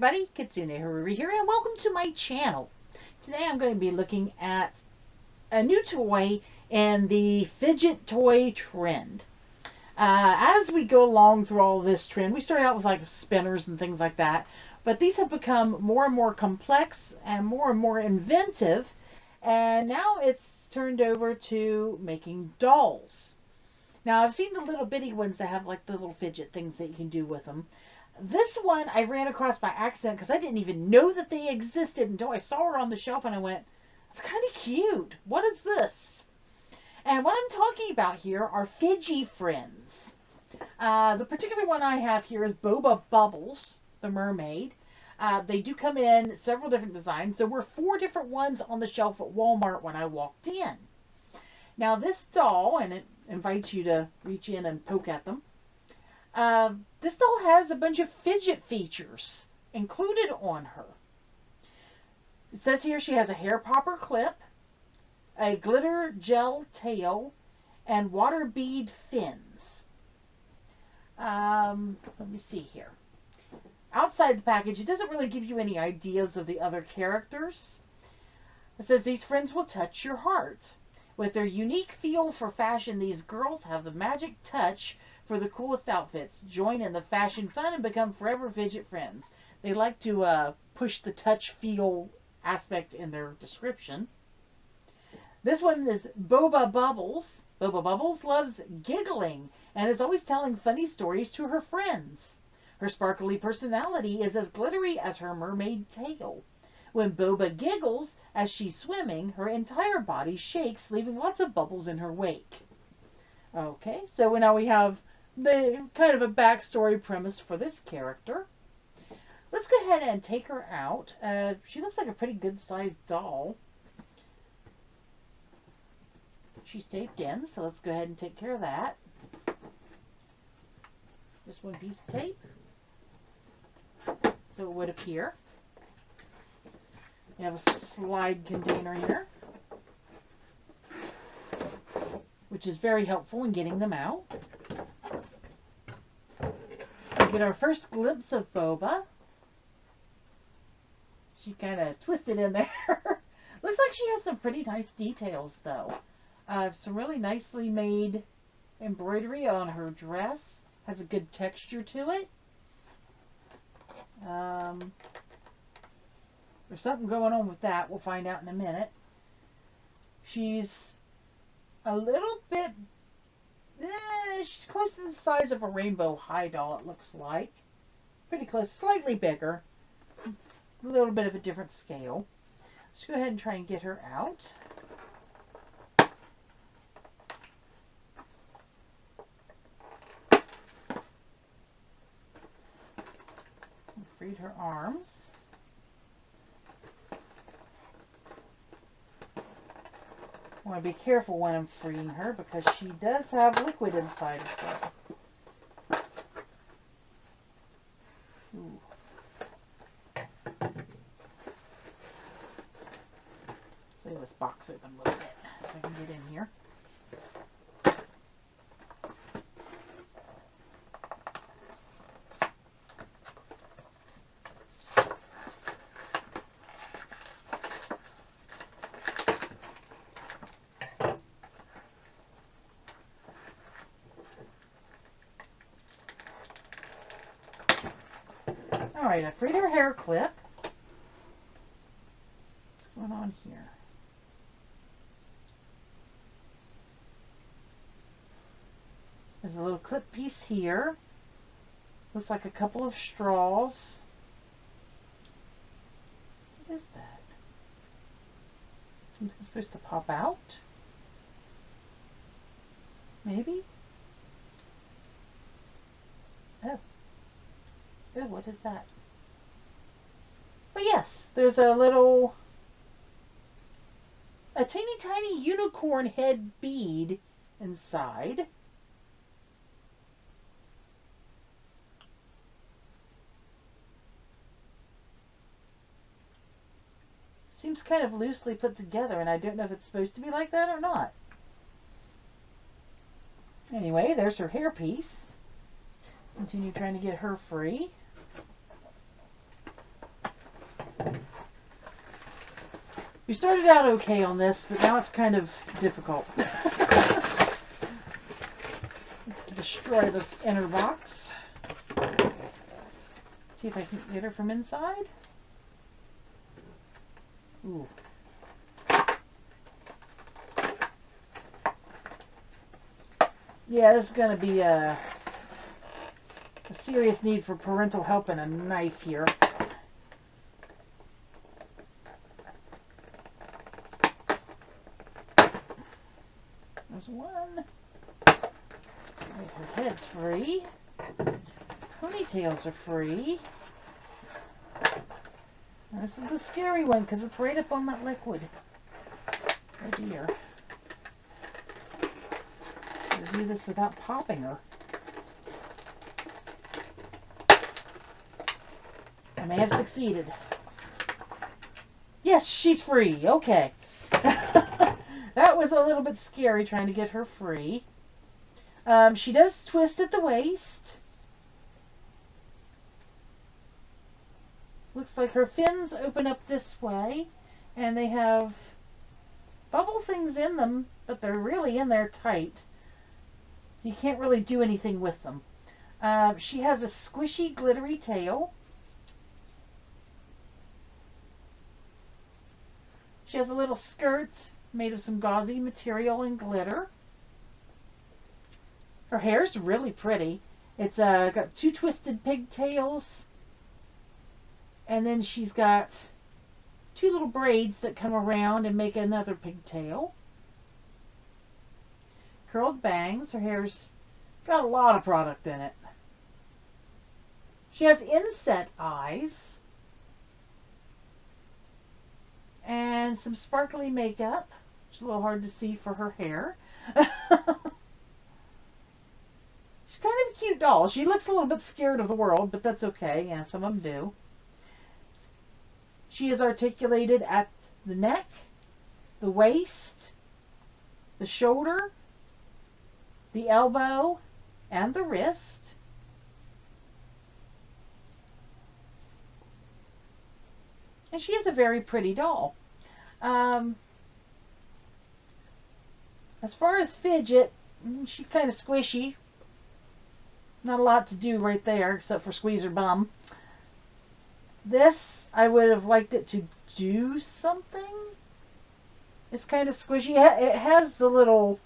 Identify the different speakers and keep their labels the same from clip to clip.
Speaker 1: everybody, Kitsune Haruri here, and welcome to my channel. Today I'm going to be looking at a new toy in the fidget toy trend. As we go along through all of this trend, we start out with like spinners and things like that, but these have become more and more complex and more inventive, and now it's turned over to making dolls. Now I've seen the little bitty ones that have like the little fidget things that you can do with them. This one I ran across by accident because I didn't even know that they existed until I saw her on the shelf and I went, that's kind of cute. What is this? And what I'm talking about here are Fidgie Friends. The particular one I have here is Boba Bubbles, the mermaid. They do come in several different designs. There were 4 different ones on the shelf at Walmart when I walked in. Now this doll, and it invites you to reach in and poke at them, this doll has a bunch of fidget features included on her. It says here she has a hair popper clip, a glitter gel tail, and water bead fins. Let me see here. Outside the package, it doesn't really give you any ideas of the other characters. It says these friends will touch your heart. With their unique feel for fashion, these girls have the magic touch for the coolest outfits. Join in the fashion fun and become forever fidget friends. They like to push the touch feel aspect in their description. This one is Boba Bubbles. Boba Bubbles loves giggling and is always telling funny stories to her friends. Her sparkly personality is as glittery as her mermaid tail. When Boba giggles as she's swimming, her entire body shakes, leaving lots of bubbles in her wake. Okay, so now we have the kind of a backstory premise for this character. Let's go ahead and take her out. She looks like a pretty good sized doll. She's taped in, so let's go ahead and take care of that. Just one piece of tape. So it would appear. We have a slide container here, which is very helpful in getting them out. We get our first glimpse of Boba. She's kind of twisted in there. Looks like she has some pretty nice details, though. Some really nicely made embroidery on her dress. Has a good texture to it. There's something going on with that. We'll find out in a minute. She's a little bit... she's close to the size of a Rainbow High doll, it looks like. Pretty close. Slightly bigger. A little bit of a different scale. Let's go ahead and try and get her out. Freed her arms. I want to be careful when I'm freeing her because she does have liquid inside of her. Ooh. Let's box open a little bit so I can get in here. Alright, I freed her hair clip. What's going on here? There's a little clip piece here. Looks like a couple of straws. What is that? Something's supposed to pop out? Maybe? Oh. Oh, what is that? But yes, there's a teeny tiny unicorn head bead inside. Seems kind of loosely put together, and I don't know if it's supposed to be like that or not. Anyway, there's her hairpiece. Continue trying to get her free. We started out okay on this, but now it's kind of difficult. Destroy this inner box. See if I can get her from inside. Ooh. Yeah, this is going to be a serious need for parental help and a knife here. There's one. Right, her head's free. Ponytails are free. This is the scary one because it's right up on that liquid. Oh dear. I'll do this without popping her. I may have succeeded. Yes, she's free. Okay. That was a little bit scary trying to get her free. She does twist at the waist. Looks like her fins open up this way, and they have bubble things in them, but they're really in there tight. So you can't really do anything with them. She has a squishy, glittery tail. She has a little skirt made of some gauzy material and glitter. Her hair's really pretty. It's got two twisted pigtails. And then she's got two little braids that come around and make another pigtail. Curled bangs. Her hair's got a lot of product in it. She has inset eyes. And some sparkly makeup. It's a little hard to see for her hair. She's kind of a cute doll. She looks a little bit scared of the world, but that's okay. Yeah, some of them do. She is articulated at the neck, the waist, the shoulder, the elbow, and the wrist. And she is a very pretty doll. As far as Fidget, she's kind of squishy. Not a lot to do right there except for squeeze her bum. This, I would have liked it to do something. It's kind of squishy. It has the little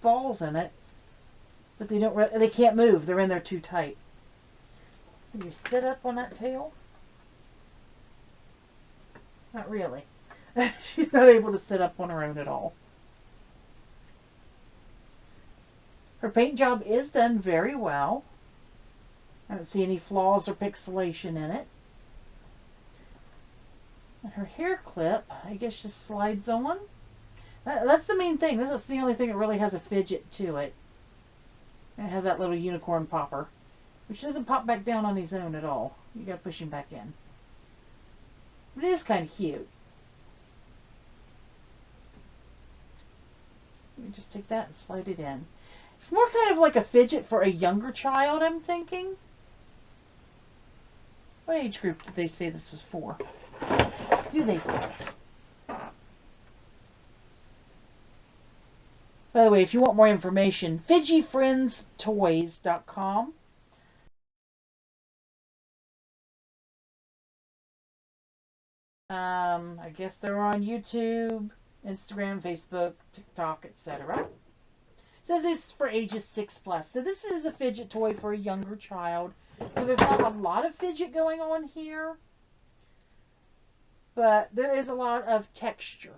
Speaker 1: balls in it, but they can't move. They're in there too tight. Can you sit up on that tail? Not really. She's not able to sit up on her own at all. Her paint job is done very well. I don't see any flaws or pixelation in it. And her hair clip, I guess, just slides on. That's the main thing. This is the only thing that really has a fidget to it. And it has that little unicorn popper, which doesn't pop back down on his own at all. You gotta push him back in. But it is kind of cute. Let me just take that and slide it in. It's more kind of like a fidget for a younger child, I'm thinking. What age group did they say this was for? Do they say? By the way, if you want more information, FidgieFriendsToys.com. I guess they're on YouTube, Instagram, Facebook, TikTok, etc. Says it's for ages 6+. So this is a fidget toy for a younger child. So there's not a lot of fidget going on here, but there is a lot of texture.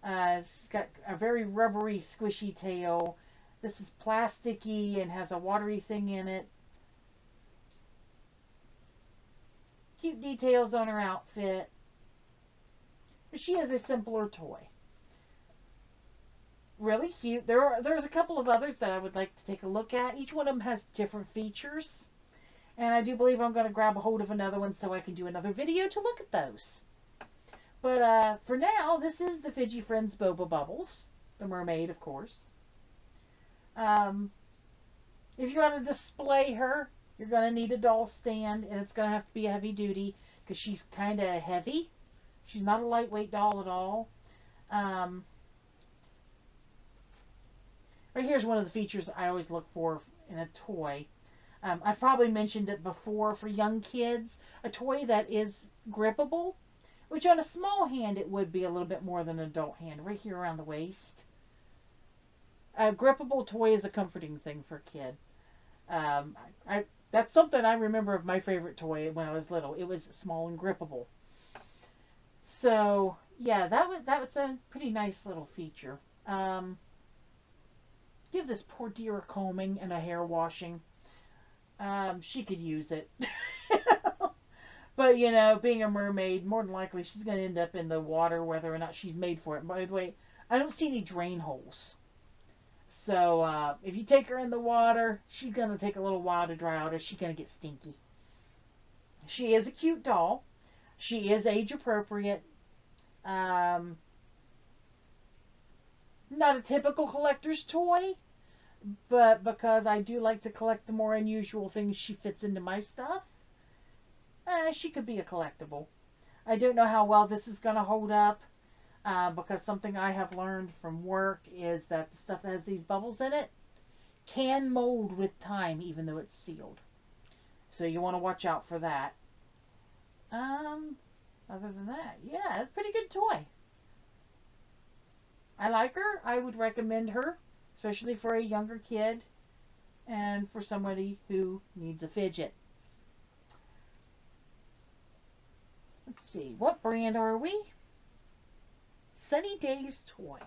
Speaker 1: It's got a very rubbery, squishy tail. This is plasticky and has a watery thing in it. Cute details on her outfit. But she is a simpler toy. Really cute. There's a couple of others that I would like to take a look at. Each one of them has different features. And I do believe I'm going to grab a hold of another one so I can do another video to look at those. But for now, this is the Fidgie Friends Boba Bubbles. The mermaid, of course. If you want to display her, you're going to need a doll stand. And it's going to have to be heavy duty because she's kind of heavy. She's not a lightweight doll at all. Right here's one of the features I always look for in a toy. I've probably mentioned it before for young kids. A toy that is grippable, which on a small hand it would be a little bit more than an adult hand. Right here around the waist. A grippable toy is a comforting thing for a kid. That's something I remember of my favorite toy when I was little. It was small and grippable. So yeah, that was a pretty nice little feature. Give this poor dear a combing and a hair washing. She could use it. But, you know, being a mermaid, more than likely she's going to end up in the water whether or not she's made for it. By the way, I don't see any drain holes. So, if you take her in the water, she's going to take a little while to dry out or she's going to get stinky. She is a cute doll. She is age appropriate. Not a typical collector's toy, but because I do like to collect the more unusual things, she fits into my stuff. She could be a collectible. I don't know how well this is going to hold up, because something I have learned from work is that the stuff that has these bubbles in it can mold with time even though it's sealed. So you want to watch out for that. Other than that, yeah, it's a pretty good toy. I like her. I would recommend her, especially for a younger kid and for somebody who needs a fidget. Let's see, what brand are we? Sunny Days Toys.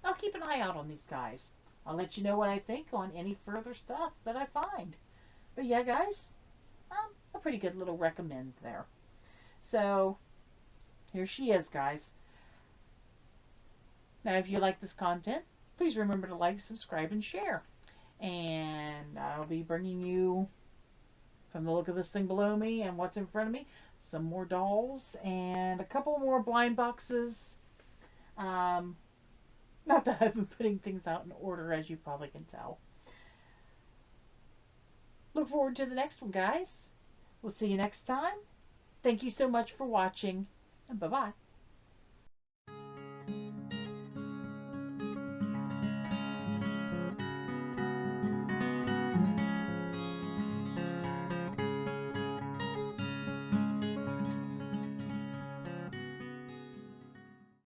Speaker 1: I'll keep an eye out on these guys. I'll let you know what I think on any further stuff that I find. But yeah, guys, a pretty good little recommend there. So, here she is, guys. Now, if you like this content, please remember to like, subscribe, and share. And I'll be bringing you, from the look of this thing below me and what's in front of me, some more dolls and a couple more blind boxes. Not that I've been putting things out in order, as you probably can tell. Look forward to the next one, guys. We'll see you next time. Thank you so much for watching, and bye-bye.